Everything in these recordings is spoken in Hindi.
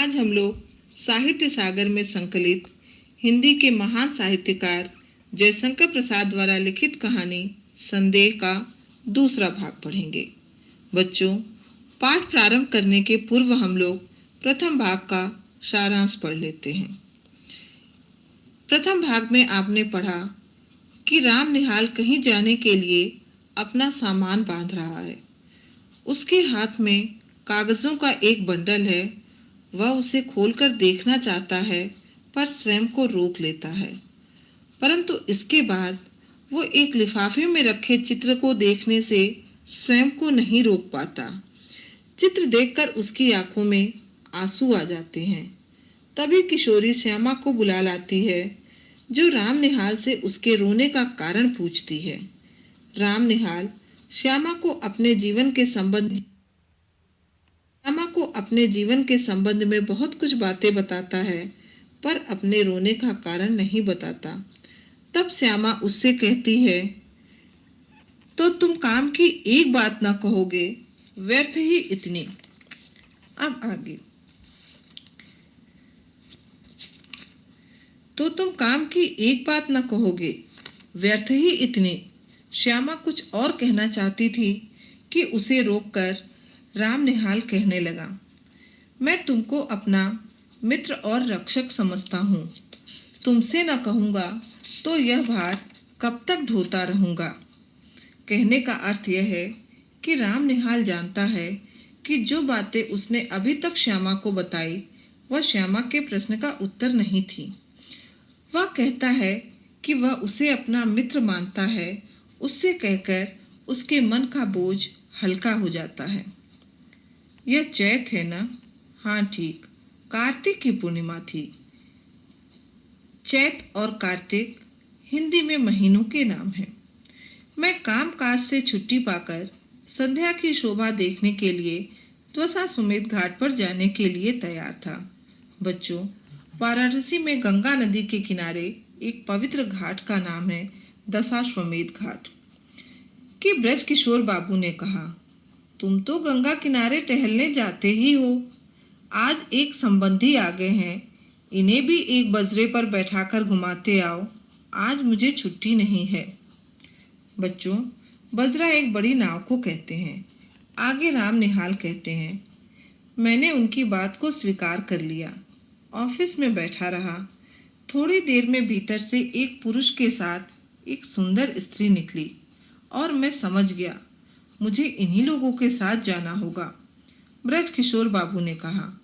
आज हम लोग साहित्य सागर में संकलित हिंदी के महान साहित्यकार जयशंकर प्रसाद द्वारा लिखित कहानी संदेह का दूसरा भाग पढ़ेंगे। बच्चों, पाठ प्रारंभ करने के पूर्व हम लोग प्रथम भाग का सारांश पढ़ लेते हैं। प्रथम भाग में आपने पढ़ा कि राम निहाल कहीं जाने के लिए अपना सामान बांध रहा है। उसके हाथ में कागजों का एक बंडल है। वह उसे खोलकर देखना चाहता है, पर स्वयं को रोक लेता है। परंतु इसके बाद वो एक लिफाफे में रखे चित्र को देखने से स्वयं को नहीं रोक पाता। चित्र देखकर उसकी आंखों में आंसू आ जाते हैं। तभी किशोरी श्यामा को बुला लाती है, जो राम निहाल से उसके रोने का कारण पूछती है। राम निहाल श्यामा को अपने जीवन के संबंध में बहुत कुछ बातें बताता है, पर अपने रोने का कारण नहीं बताता। तब श्यामा उससे कहती है, तो तुम काम की एक बात न कहोगे, व्यर्थ ही इतनी। अब आगे। तो तुम काम की एक बात न कहोगे, व्यर्थ ही इतनी। श्यामा कुछ और कहना चाहती थी कि उसे रोककर राम निहाल कहने लगा, मैं तुमको अपना मित्र और रक्षक समझता हूँ। तुमसे न कहूँगा तो यह भार कब तक ढोता रहूँगा। कहने का अर्थ यह है कि राम निहाल जानता है कि जो बातें उसने अभी तक श्यामा को बताई वह श्यामा के प्रश्न का उत्तर नहीं थी। वह कहता है कि वह उसे अपना मित्र मानता है। उससे कहकर उसके मन का बोझ हल्का हो जाता है। यह चैत है ना? हाँ ठीक, कार्तिक की पूर्णिमा थी। चैत और कार्तिक हिंदी में महीनों के नाम हैं। मैं काम काज से छुट्टी पाकर संध्या की शोभा देखने के लिए त्वषाश्वमेध घाट पर जाने के लिए तैयार था। बच्चों, वाराणसी में गंगा नदी के किनारे एक पवित्र घाट का नाम है दशाश्वमेध घाट। कि ब्रज किशोर बाबू ने कहा, तुम तो गंगा किनारे टहलने जाते ही हो। आज एक संबंधी आ गए हैं, इन्हें भी एक बजरे पर बैठाकर घुमाते आओ। आज मुझे छुट्टी नहीं है। बच्चों, बजरा एक बड़ी नाव को कहते हैं। आगे राम निहाल कहते हैं, मैंने उनकी बात को स्वीकार कर लिया। ऑफिस में बैठा रहा। थोड़ी देर में भीतर से एक पुरुष के साथ एक सुंदर स्त्री निकली और मैं समझ गया मुझे इन्हीं लोगों के साथ जाना होगा। ब्रज किशोर बाबू ने कहा,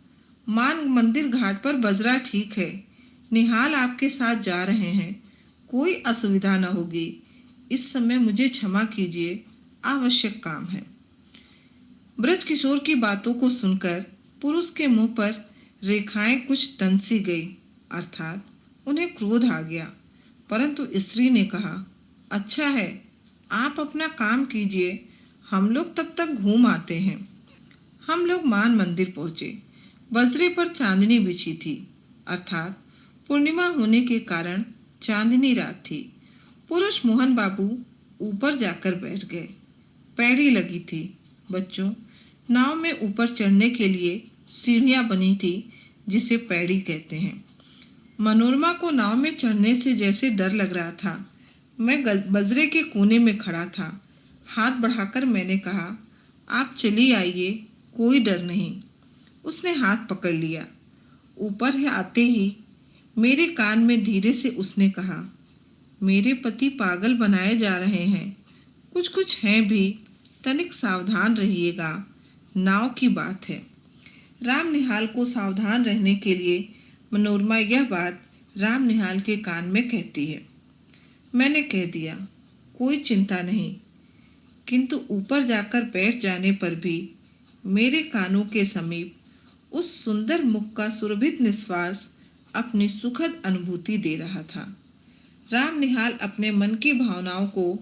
मान मंदिर घाट पर बजरा ठीक है। निहाल आपके साथ जा रहे हैं, कोई असुविधा न होगी। इस समय मुझे क्षमा कीजिए, आवश्यक काम है। ब्रज किशोर की बातों को सुनकर पुरुष के मुंह पर रेखाएं कुछ तनसी गई, अर्थात उन्हें क्रोध आ गया। परंतु स्त्री ने कहा, अच्छा है, आप अपना काम कीजिए, हम लोग तब तक घूम आते हैं। हम लोग मान मंदिर पहुंचे। बजरे पर चांदनी बिछी थी, अर्थात पूर्णिमा होने के कारण चांदनी रात थी। पुरुष मोहन बाबू ऊपर जाकर बैठ गए। पैड़ी लगी थी। बच्चों, नाव में ऊपर चढ़ने के लिए सीढ़ियां बनी थी, जिसे पैड़ी कहते हैं। मनोरमा को नाव में चढ़ने से जैसे डर लग रहा था। मैं बजरे के कोने में खड़ा था। हाथ बढ़ाकर मैंने कहा, आप चली आइए, कोई डर नहीं। उसने हाथ पकड़ लिया। ऊपर आते ही मेरे कान में धीरे से उसने कहा, मेरे पति पागल बनाए जा रहे हैं। कुछ कुछ हैं भी, तनिक सावधान रहिएगा, नाव की बात है। राम निहाल को सावधान रहने के लिए मनोरमा यह बात राम निहाल के कान में कहती है। मैंने कह दिया, कोई चिंता नहीं। किंतु ऊपर जाकर बैठ जाने पर भी मेरे कानों के समीप उस सुंदर मुख का सुरभित निश्वास अपनी सुखद अनुभूति दे रहा था। राम निहाल अपने मन की भावनाओं को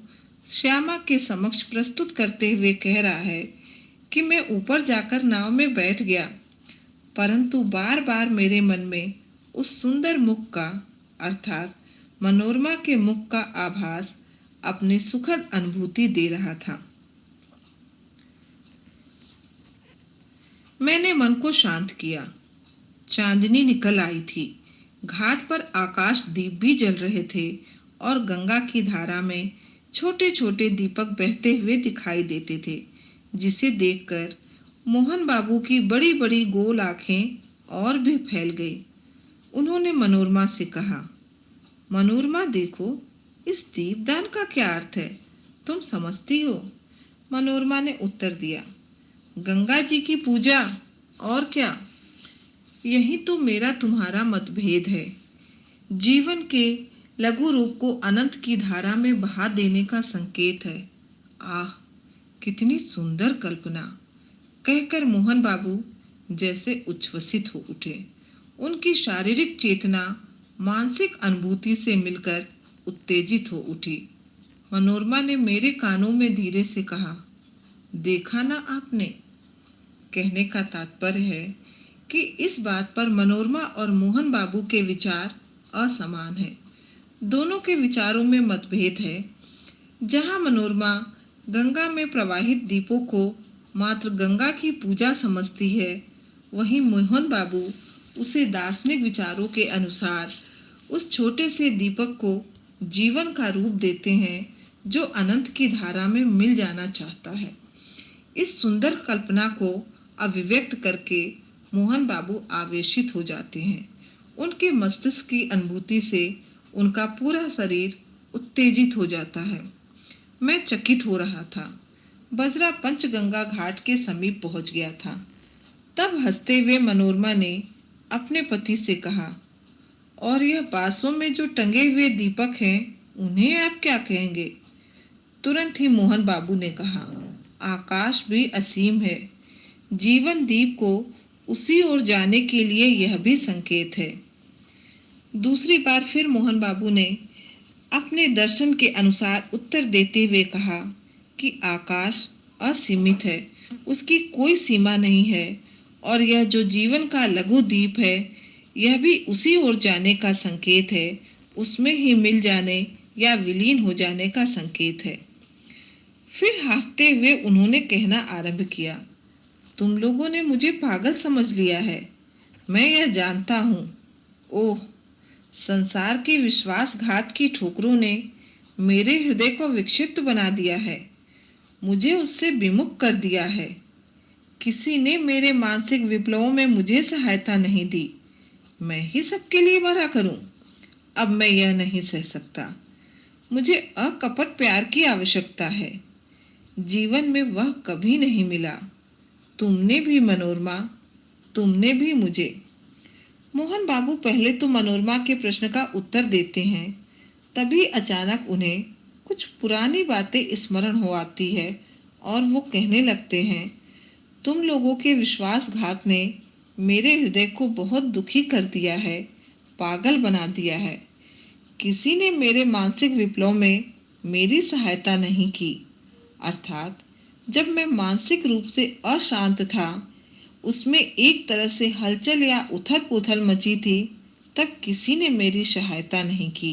श्यामा के समक्ष प्रस्तुत करते हुए कह रहा है कि मैं ऊपर जाकर नाव में बैठ गया, परंतु बार बार मेरे मन में उस सुंदर मुख का, अर्थात मनोरमा के मुख का आभास अपनी सुखद अनुभूति दे रहा था। मैंने मन को शांत किया। चांदनी निकल आई थी। घाट पर आकाश दीप भी जल रहे थे और गंगा की धारा में छोटे छोटे दीपक बहते हुए दिखाई देते थे, जिसे देखकर मोहन बाबू की बड़ी बड़ी गोल आंखें और भी फैल गई। उन्होंने मनोरमा से कहा, मनोरमा देखो, इस दीपदान का क्या अर्थ है, तुम समझती हो? मनोरमा ने उत्तर दिया, गंगा जी की पूजा, और क्या। यही तो मेरा तुम्हारा मतभेद है। जीवन के लघु रूप को अनंत की धारा में बहा देने का संकेत है। आह, कितनी सुंदर कल्पना, कहकर मोहन बाबू जैसे उच्छ्वसित हो उठे। उनकी शारीरिक चेतना मानसिक अनुभूति से मिलकर उत्तेजित हो उठी। मनोरमा ने मेरे कानों में धीरे से कहा, देखा ना आपने। कहने का तात्पर्य है कि इस बात पर मनोरमा और मोहन बाबू के विचार असमान हैं। दोनों के विचारों में मतभेद है। जहां मनोरमा गंगा में प्रवाहित दीपों को मात्र गंगा की पूजा समझती है, वहीं मोहन बाबू उसे दार्शनिक विचारों के अनुसार उस छोटे से दीपक को जीवन का रूप देते हैं जो अनंत की धारा में मिल जाना चाहता है। इस सुंदर कल्पना को अभिव्यक्त करके मोहन बाबू आवेशित हो जाते हैं। उनके मस्तिष्क की अनुभूति से उनका पूरा शरीर उत्तेजित हो जाता है। मैं चकित हो रहा था। बजरा पंचगंगा घाट के समीप पहुंच गया था। तब हंसते हुए मनोरमा ने अपने पति से कहा, और यह बांसों में जो टंगे हुए दीपक हैं, उन्हें आप क्या कहेंगे? तुरंत ही मोहन बाबू ने कहा, आकाश भी असीम है। जीवन दीप को उसी ओर जाने के लिए यह भी संकेत है। दूसरी बार फिर मोहन बाबू ने अपने दर्शन के अनुसार उत्तर देते हुए कहा कि आकाश असीमित है, उसकी कोई सीमा नहीं है, और यह जो जीवन का लघु दीप है, यह भी उसी ओर जाने का संकेत है, उसमें ही मिल जाने या विलीन हो जाने का संकेत है। फिर हंसते हुए उन्होंने कहना आरंभ किया, तुम लोगों ने मुझे पागल समझ लिया है, मैं यह जानता हूँ। ओह, संसार की विश्वासघात की ठोकरों ने मेरे हृदय को विक्षिप्त बना दिया है, मुझे उससे विमुख कर दिया है। किसी ने मेरे मानसिक विप्लवों में मुझे सहायता नहीं दी, मैं ही सबके लिए मरा करूं। अब मैं यह नहीं सह सकता। मुझे अकपट प्यार की आवश्यकता है। जीवन में वह कभी नहीं मिला। तुमने भी मनोरमा, तुमने भी मुझे। मोहन बाबू पहले तो मनोरमा के प्रश्न का उत्तर देते हैं, तभी अचानक उन्हें कुछ पुरानी बातें स्मरण हो आती है और वो कहने लगते हैं, तुम लोगों के विश्वासघात ने मेरे हृदय को बहुत दुखी कर दिया है, पागल बना दिया है। किसी ने मेरे मानसिक विप्लव में मेरी सहायता नहीं की। अर्थात जब मैं मानसिक रूप से अशांत था, उसमें एक तरह से हलचल या उथल पुथल मची थी, तब किसी ने मेरी सहायता नहीं की।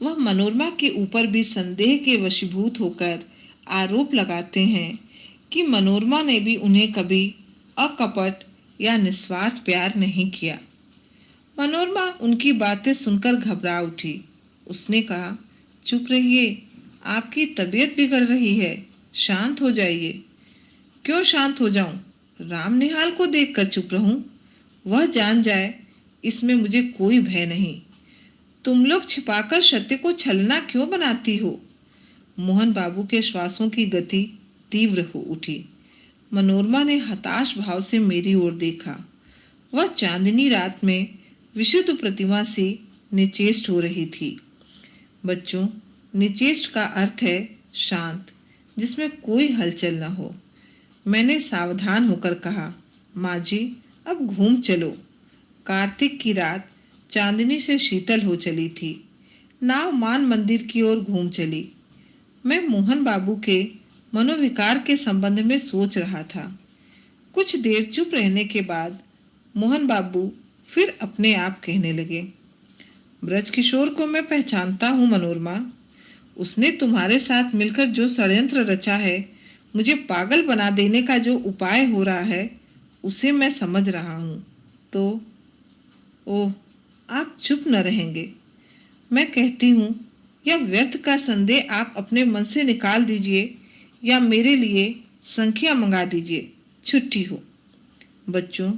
वह मनोरमा के ऊपर भी संदेह के वशीभूत होकर आरोप लगाते हैं कि मनोरमा ने भी उन्हें कभी अकपट या निस्वार्थ प्यार नहीं किया। मनोरमा उनकी बातें सुनकर घबरा उठी। उसने कहा, चुप रहिए, आपकी तबीयत बिगड़ रही है, शांत हो जाइए। क्यों शांत हो जाऊं? राम निहाल को देखकर चुप रहूं? वह जान जाए, इसमें मुझे कोई भय नहीं। तुम लोग छिपाकर सत्य को छलना क्यों बनाती हो? मोहन बाबू के श्वासों की गति तीव्र हो उठी। मनोरमा ने हताश भाव से मेरी ओर देखा। वह चांदनी रात में विशुद्ध प्रतिमा सी निचेष्ट हो रही थी। बच्चों, निचेष्ट का अर्थ है शांत, जिसमें कोई हलचल न हो। मैंने सावधान होकर कहा, माँ जी, अब घूम चलो। कार्तिक की रात चांदनी से शीतल हो चली थी। नाव मान मंदिर की ओर घूम चली। मैं मोहन बाबू के मनोविकार के संबंध में सोच रहा था। कुछ देर चुप रहने के बाद मोहन बाबू फिर अपने आप कहने लगे, ब्रज किशोर को मैं पहचानता हूँ मनोरमा। उसने तुम्हारे साथ मिलकर जो षड्यंत्र रचा है, मुझे पागल बना देने का जो उपाय हो रहा है, उसे मैं समझ रहा हूँ। तो ओह, आप चुप न रहेंगे। मैं कहती हूँ, यह व्यर्थ का संदेह आप अपने मन से निकाल दीजिए या मेरे लिए संख्या मंगा दीजिए। छुट्टी हो। बच्चों,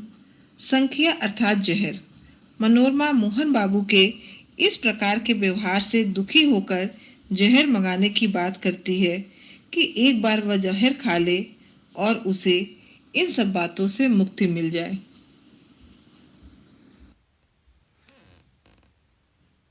संख्या अर्थात जहर। मनोरमा मोहन बाबू के इस प्रकार के व्यवहार से दुखी होकर जहर मंगाने की बात करती है कि एक बार वह जहर खा ले और उसे इन सब बातों से मुक्ति मिल जाए।